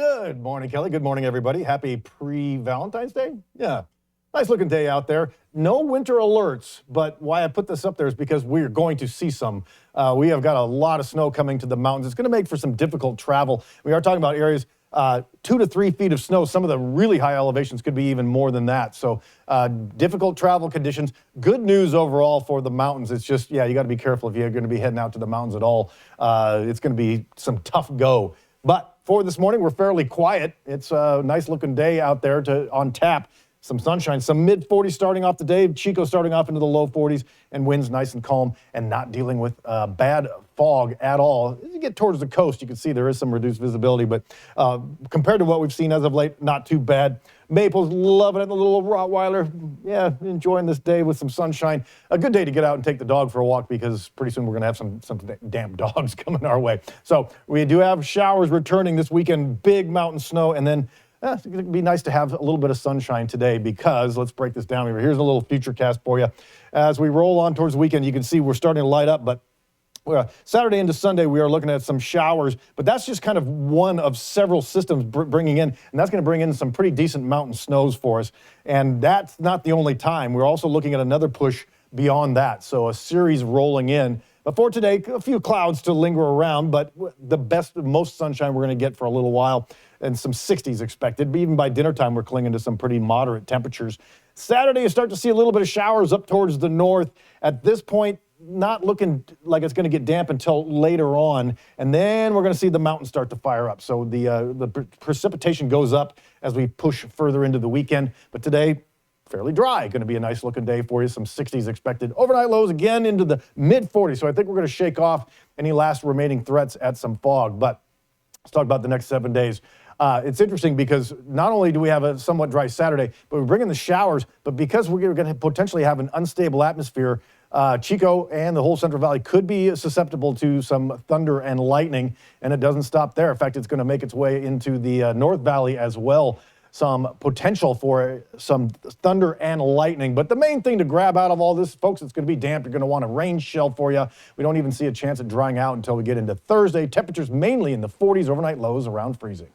Good morning, Kelly. Good morning, everybody. Happy pre-Valentine's Day. Yeah, nice looking day out there. No winter alerts, but why I put this up there is because we're going to see some. We have got a lot of snow coming to the mountains. It's going to make for some difficult travel. We are talking about areas 2 to 3 feet of snow. Some of the really high elevations could be even more than that. So difficult travel conditions. Good news overall for the mountains. It's just, yeah, you got to be careful if you're going to be heading out to the mountains at all. It's going to be some tough go. But for this morning, we're fairly quiet. It's a nice looking day out there on tap. Some sunshine, some mid-40s starting off the day. Chico starting off into the low 40s, and winds nice and calm and not dealing with bad fog at all. As you get towards the coast, you can see there is some reduced visibility, but compared to what we've seen as of late, not too bad. Maple's loving it, the little Rottweiler. Yeah, enjoying this day with some sunshine. A good day to get out and take the dog for a walk because pretty soon we're going to have some damn dogs coming our way. So we do have showers returning this weekend, big mountain snow, and then it's going to be nice to have a little bit of sunshine today because, let's break this down. Here's a little future cast for you. As we roll on towards the weekend, you can see we're starting to light up, but Saturday into Sunday, we are looking at some showers, but that's just kind of one of several systems bringing in, and that's going to bring in some pretty decent mountain snows for us. And that's not the only time. We're also looking at another push beyond that, so a series rolling in. But for today, a few clouds to linger around, but the most sunshine we're going to get for a little while, and some 60s expected. But even by dinner time, we're clinging to some pretty moderate temperatures. Saturday, you start to see a little bit of showers up towards the north. At this point, not looking like it's going to get damp until later on, and then we're going to see the mountains start to fire up. So the precipitation goes up as we push further into the weekend. But today, fairly dry. Going to be a nice looking day for you. Some 60s expected. Overnight lows again into the mid 40s. So I think we're going to shake off any last remaining threats at some fog. But let's talk about the next 7 days. It's interesting because not only do we have a somewhat dry Saturday, but we bring in the showers, but because we're going to potentially have an unstable atmosphere, Chico and the whole Central Valley could be susceptible to some thunder and lightning, and it doesn't stop there. In fact, it's going to make its way into the North Valley as well. Some potential for some thunder and lightning. But the main thing to grab out of all this, folks, it's going to be damp. You're going to want a rain shell for you. We don't even see a chance of drying out until we get into Thursday. Temperatures mainly in the 40s, overnight lows around freezing.